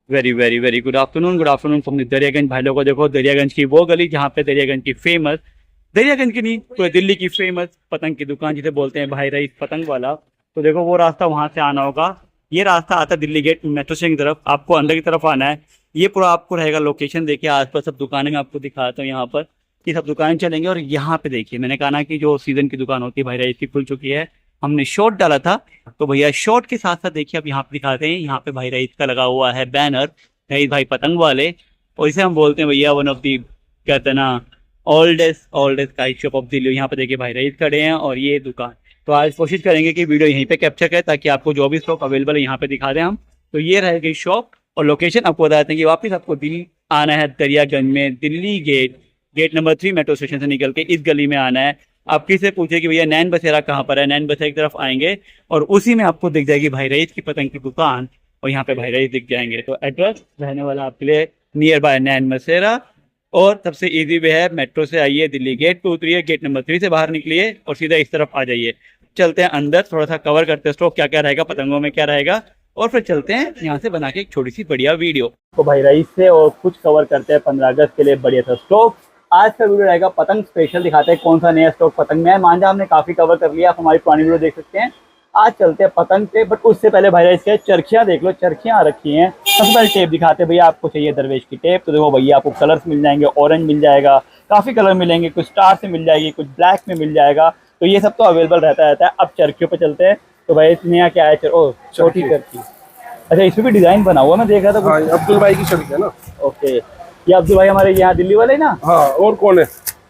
Very very very good afternoon from Daryaganj. भाई लोगों को देखो, दरियागंज की वो गली जहाँ पे दरियागंज की फेमस, दरियागंज की नहीं पूरे दिल्ली की फेमस पतंग की दुकान जिसे बोलते हैं भाई रईस पतंग वाला। तो देखो वो रास्ता वहां से आना होगा। ये रास्ता आता है दिल्ली गेट मेट्रो स्टेशन की तरफ, आपको अंदर की तरफ आना है। ये पूरा आपको रहेगा लोकेशन। देखिए आसपास सब दुकानें मैं आपको दिखाता हूँ। यहाँ पर ये सब दुकानें चलेंगे और यहाँ पे देखिए मैंने कहा ना कि जो सीजन की दुकान होती है भाई रईस की खुल चुकी है। हमने शॉर्ट डाला था तो भैया शॉर्ट के साथ साथ देखिए अब यहाँ पे दिखाते हैं। यहाँ पे भाई रईस का लगा हुआ है बैनर, रईस भाई पतंग वाले। और इसे हम बोलते हैं भैया वन ऑफ दी, कहते हैं ना, oldest kite shop of Delhi. यहाँ पे देखिए भाई रईस खड़े हैं और ये दुकान। तो आज कोशिश करेंगे कि वीडियो यहीं पे कैप्चर करें ताकि आपको जो भी स्टॉक अवेलेबल है यहाँ पे दिखा दें हम। तो ये रहेगी शॉप और लोकेशन आपको बता देते हैं कि वापस आपको दिल्ली आना है दरियागंज में, Delhi gate number 3 metro station से निकल के इस गली में आना है। आप किसी से पूछे कि भैया नैन बसेरा कहाँ पर है, नैन बसेरा की तरफ आएंगे और उसी में आपको दिख जाएगी भाई रईस की पतंग की दुकान और यहाँ पे भाई रईस दिख जाएंगे। तो एड्रेस रहने वाला आपके लिए नियर बाय नैन बसेरा और सबसे इजी वे है मेट्रो से आइए, दिल्ली गेट पे उतरिए, गेट नंबर 3 से बाहर निकलिए और सीधा इस तरफ आ जाइए। चलते हैं अंदर, थोड़ा सा कवर करते हैं स्टॉक क्या क्या रहेगा, पतंगों में क्या रहेगा, और फिर चलते हैं यहाँ से बना के एक छोटी सी बढ़िया वीडियो तो भाई रईस से और कुछ कवर करते हैं 15 अगस्त के लिए बढ़िया सा स्टॉक। आज का वीडियो रहेगा पतंग स्पेशल, दिखाते हैं कौन सा नया स्टॉक पतंग में है। मांझा हमने काफी कवर कर लिया, आप हमारी पुरानी वीडियो देख सकते हैं। आज चलते हैं पतंग पे, बट उससे पहले भाई रईस के चरखियां देख लो, चरखियां रखी हैं। सबसे पहले टेप दिखाते हैं भैया, आपको चाहिए दरवेश की टेप तो देखो भैया आपको कलर्स मिल जाएंगे, ऑरेंज मिल जाएगा, काफी कलर मिलेंगे, कुछ स्टार से मिल जाएगी, कुछ ब्लैक में मिल जाएगा। तो ये सब तो अवेलेबल रहता है। अब चरखियों पे चलते हैं। तो भाई नया क्या है, छोटी चरखी। अच्छा इसमें भी डिजाइन बना हुआ मैं देख रहा था। हाँ, अब्दुल भाई की चरखी है ना। ओके, ये अब्दुल भाई हमारे यहाँ दिल्ली वाले ना। हाँ, और कौन है?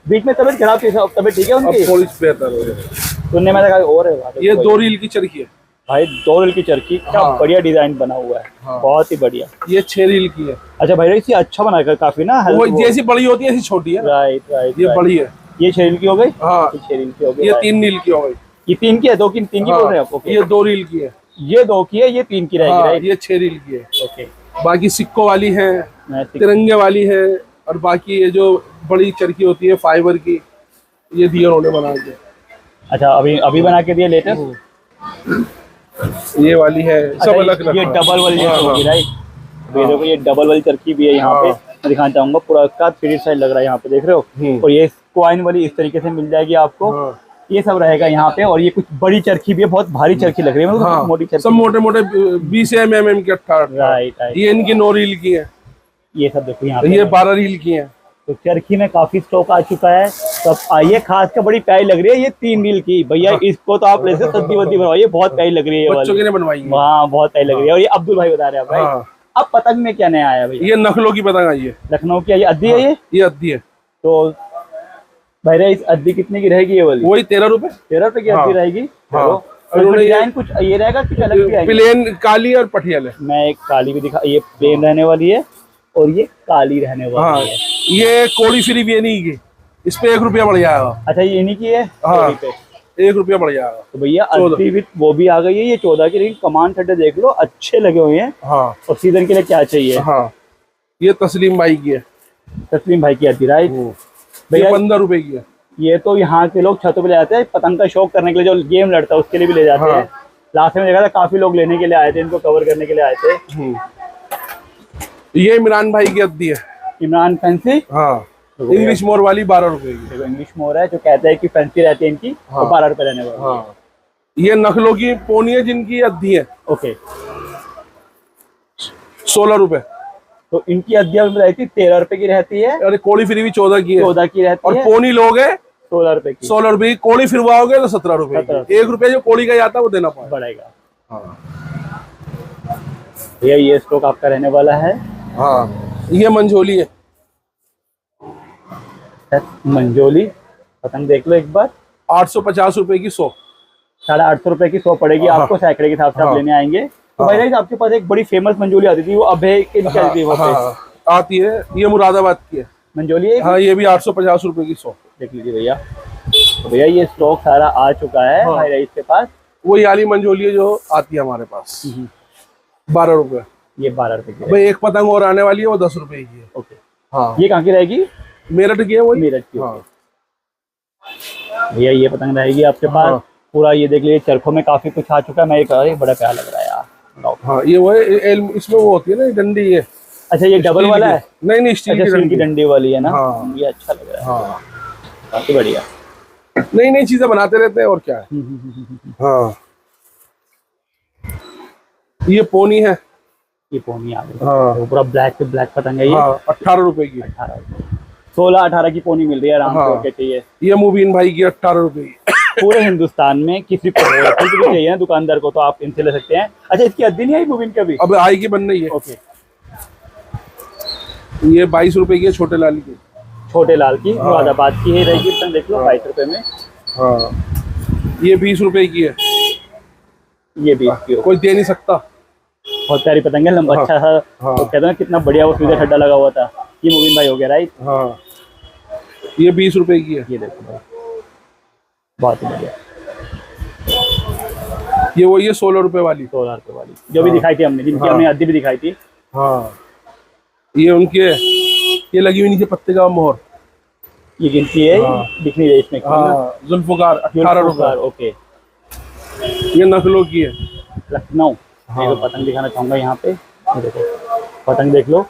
बीच में तबीयत खराब थी, सब तबीयत ठीक है उनकी? अब पुलिस बेहतर हो गई। सुनने में लगा और है ये 2 रील की चरखी है भाई, 2 रील की चरखी, क्या हाँ। बढ़िया डिजाइन बना हुआ है। हाँ। बहुत ही बढ़िया। ये 6 रील की है। अच्छा भाई रईस ये अच्छा बना कर काफी ना, वो जैसी बड़ी होती है ऐसी छोटी है। राइट ये बड़ी है। ये 6 रील की हो गई। हाँ, 6 रील की हो गई। ये 3 रील की हो गई। ये 3 की है, 2 की 3 की बोल रहे हैं आप? ओके, ये 2 रील की है। ये 2 की है, ये 3 की रहेगी। हाँ, राइट, ये 6 रील की है। ओके। बाकी सिक्कों वाली है, तिरंगे वाली है, और बाकी ये जो बड़ी चरखी होती है फाइबर की, ये दिए उन्होंने बना के। अच्छा अभी बना के दिए लेटेस्ट। ये वाली है, सब अच्छा, अलग अलग। ये डबल वाली होगी राइट। हाँ। देखो ये डबल वाली चरखी भी है यहाँ पे, मैं दिखाना चाहूंगा। पूरा इसका 3D स्टाइल लग रहा है यहाँ पे, देख रहे हो। और ये कॉइन वाली इस तरीके से मिल जाएगी आपको। हाँ। ये सब रहेगा यहाँ पे। और ये कुछ बड़ी चरखी भी है, बहुत भारी चरखी लग रही है, मतलब हाँ, मोटी चरखी, सब मोटे मोटे 20 mm के 18। राइट। ये इनकी 9 रील की है। ये सब देखो यहाँ ये पे 12 रील की है। तो चरखी में काफी स्टॉक आ चुका है। तो अब आइए, खास कर बड़ी प्यारी लग रही है ये 3 रील की भैया। हाँ। इसको तो आप ऐसे सब्जी वब्जी बनवाइए, बहुत प्यारी लग रही है। बच्चों के लिए बनवाई है। हाँ बहुत प्यारी लग रही है। और ये अब्दुल भाई बता रहे हैं भाई। हाँ। अब पतंग में क्या नया आया भैया? ये नखलों की पतंग आई है, लखनऊ की, ये अद्दी है। ये अद्दी है। तो भाई रईस अद्दी कितने की रहेगी ये वाली? वही 13 रुपए। 13 रुपए की हाँ। अद्दी रहेगी। हाँ। और उन्होंने डिजाइन कुछ ये रहेगा, कुछ अलग भी आएगी? प्लेन काली और पटियाला है। मैं एक काली भी दिखा, ये प्लेन रहने वाली है और ये काली रहने वाली हाँ, है। ये कोड़ी फ्री भी नहीं की, इस पे 1 रुपया बढ़ जाएगा। अच्छा ये इन्हीं की है। हाँ, पे 1 रुपया बढ़ जाएगा। तो भैया अद्दी विथ वो भी आ गई है, ये 14 की। लेकिन कमान ठड्डे देख लो, अच्छे लगे हुए हैं। हाँ। और सीजन के लिए क्या चाहिए। हाँ, ये तस्लीम भाई की है। तस्लीम भाई की अद्दी राइट। ये भैया 15 रुपए की है। ये तो यहाँ के लोग छतों पे ले जाते हैं, पतंग का शौक करने के लिए, जो गेम लड़ता है उसके लिए भी ले जाते हैं। लास्ट में देखा था काफी लोग लेने के लिए आए थे, इनको कवर करने के लिए आए थे। ये इमरान भाई की अद्दी है। इमरान फैंसी। हाँ, इंग्लिश मोर वाली 12 रुपए की। देखो इंग्लिश मोर है, जो कहते हैं कि फैंसी रहती है इनकी। हाँ। तो 12 रुपए रहने वाली। हाँ, ये नखलों की पोनी है जिनकी अद्दी है। ओके, 16 रुपए। तो इनकी अद्दियां रहती 13 रुपए की रहती है। अरे कोड़ी फ्री भी 14 की है। 14 की रहती और है। पोनी लोग है 16 रुपए की। 16 रुपए की। कोड़ी फिरवाओगे तो 17 रुपए 17 की। 1 रुपया जो कोड़ी का जाता है वो देना पड़ेगा। बढ़ेगा। हाँ। भैया ये स्टॉक आपका रहने वाला है। हाँ, ये मंझोली है। मंजोली पतंग देख लो एक बार। 850 रुपए की 100। 850 रुपए की 100 पड़ेगी हाँ। आपको, सैकड़े के हिसाब से आप हाँ। लेने आएंगे। तो हाँ। भाई राइस आपके पास एक बड़ी फेमस मंजोली आती थी, वो अभय के नीचे आती थी वो पे। हाँ, आती है। ये मुरादाबाद की है। मंजोली है। हाँ, ये भी 850 रुपए की 100। देख लीजिए भैया। तो भैया ये स्टॉक सारा आ चुका है हाँ। भाई राइस के पास। वो याली मंझोली है जो आती है हमारे पास, 12 रुपए। ये 12 रुपए की है। भाई एक पतंग और आने वाली है, वो 10 रुपए की है। ओके, हाँ, ये कहाँ की रहेगी? मेरठ की है वो। मेरठ की। हाँ। भैया ये पतंग रहेगी आपके पास। हाँ। पूरा ये देख लीजिए, चरखों में काफी कुछ आ चुका है। मैं एक, अरे बड़ा प्यारा लग रहा है यार। हाँ ये वो है, इसमें वो होती है ना डंडी ये। अच्छा ये डबल स्टील वाला की। है? नहीं नहीं, स्टील अच्छा की स्टील की डंडी। डंडी वाली है ना? हाँ। ये अच्छा लग रहा है, हाँ काफी बढ़िया। नई नई चीजें बनाते रहते हैं और क्या है। हाँ ये पोनी है। ये पोनी आ गई। हाँ। तो पूरा ब्लैक से ब्लैक पतंग है ये। हाँ 18 रुपए की। 16-18 की पोनी मिल रही है आराम से, हाँ। और क्या चाहिए। ये मुबीन भाई की 18 रुपए की। पूरे हिंदुस्तान में किसी को कुछ भी चाहिए ना दुकानदार को, तो आप इनसे ले सकते हैं। अच्छा इसकी अद्दी नहीं आई मुबीन कभी? अब आएगी बन रही है। ओके। ये 22 रुपए की है, छोटे लाल की। छोटे लाल की हाँ। मुरादाबाद की है रहेगी, पतंग देख लो 22 रुपए में। हाँ ये 20 रुपए की है। ये 20 की हो। कोई दे नहीं सकता। बहुत प्यारी पतंग है, लंबा हाँ। अच्छा सा। हाँ। तो कहते हैं ना कितना बढ़िया वो सीधा खड्डा लगा हुआ था। ये मुबीन भाई हो गया राइट? हाँ ये 20 रुपए की है। ये देखो भाई, बहुत ही बढ़िया। ये वही है 16 रुपए वाली। 16 रुपए वाली जो भी दिखाई थी हमने, जिनकी हाँ। हमने अद्दी भी दिखाई थी। हाँ ये उनके, ये लगी हुई नीचे पत्ते का मोहर। ये गिनती है, हाँ। दिख नहीं रही इसमें। हाँ जुल्फकार 18 रुपए। ओके। ये नखलों की है। लखनऊ। हाँ। मैं तो पतंग दिखाना चाहूंगा यहाँ पे। ये देखो पतंग देख लो,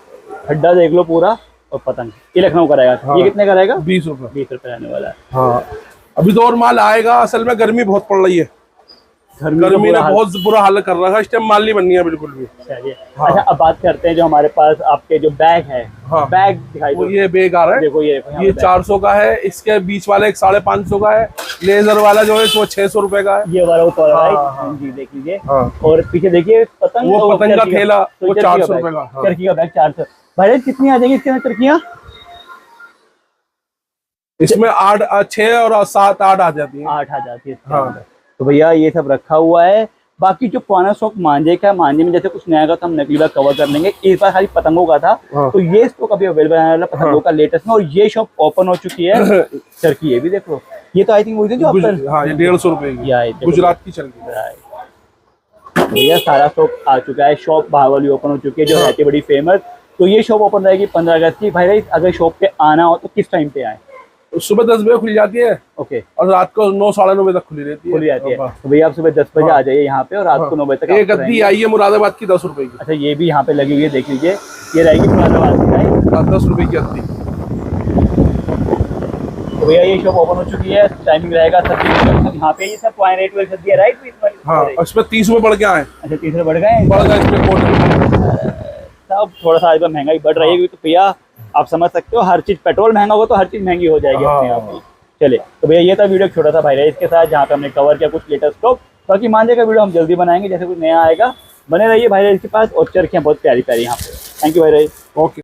खड्डा देख लो पूरा, और पतंग। ये लखनऊ का रहेगा। हाँ। ये कितने का रहेगा? 20 रुपए। 20 रुपए रहने वाला है। हाँ अभी तो और माल आएगा। असल में गर्मी बहुत पड़ रही है। गर्मी का ने बुरा हाल। बहुत बुरा हाल कर रखा है। इस टाइम माल नहीं बननी है बिल्कुल भी। चलिए। हाँ। अच्छा अब बात करते हैं जो हमारे पास आपके जो बैग है। हाँ। बैग दिखाई वो दो। ये बैग आ रहा है। देखो ये देखो यहाँ ये पे 400 का है। इसके बीच वाला एक 550 का है। लेजर वाला जो है वो 600 रुपए का है। बैग। ये वाला ऊपर हाँ, राइट? हाँ। जी देख लीजिए। हाँ। और पीछे देखिए पतंग, वो और पतंग का चरखी थैला, तो वो चरखी 400 बैग। रुपए का। हाँ। चरखी का बैग 400। भाई कितनी आ जाएगी इसके अंदर चरखियाँ? इसमें 6 और 7 8 आ जाती है। 8 आ जाती है इसके हाँ। अंदर। तो भैया ये सब रखा हुआ है। बाकी जो पुराना स्टॉक मांझे का, मांझे में जैसे कुछ नया का तो हम नकली बाग कवर कर लेंगे। इस बार खाली पतंगों का था। हाँ। तो ये स्टॉक अभी अवेलेबल है पतंगों का लेटेस्ट में, और ये शॉप ओपन हो चुकी है। चरखी ये भी देख लो। ये तो आई थिंक वही थी जो हाँ ये 150 रुपए की। या देखो। गुजरात की चरखी। भैया सारा स्टॉक आ चुका है। शॉप बाहर ओपन हो चुकी है जो हाँ। रहती है बड़ी फेमस। तो ये शॉप ओपन रहेगी 15 अगस्त की। भाई अगर शॉप पे आना हो तो किस टाइम पे आए? सुबह 10 बजे खुल जाती है ओके। और रात को 9 साढ़े 9 बजे तक खुली रहती है। खुली जाती है। हाँ। तो भैया आप सुबह 10 बजे हाँ। आ जाइए यहाँ पे, और रात को 9 बजे तक एक आप गद्दी रहेंगे। आई है मुरादाबाद की 10 रुपए की। अच्छा ये भी यहाँ पे लगी हुई है, देख लीजिए। ये रहेगी मुरादाबाद की राइट? हाँ, 10 रुपए की गद्दी। तो भैया ये शॉप ओपन हो चुकी है। टाइमिंग रहेगा 30 यहाँ पे। ये सब पॉइंट रेट वेट दिया राइट? हाँ और इसमें 30 रुपए बढ़ के आए। अच्छा 30 बढ़ गए। बढ़ गए इसमें कोट। सब थोड़ा सा इधर महंगाई बढ़ रही है, तो भैया आप समझ सकते हो, हर चीज पेट्रोल महंगा होगा तो हर चीज महंगी हो जाएगी अपने आप ही। चलिए तो भैया ये था वीडियो छोटा सा भाई इसके साथ, जहाँ पे हमने कवर किया कुछ लेटेस्ट स्टॉक। बाकी मांझे का वीडियो हम जल्दी बनाएंगे, जैसे कुछ नया आएगा। बने रहिए भाई इसके पास। और चरखियाँ बहुत प्यारी प्यारी यहाँ पे। थैंक यू भाई। ओके।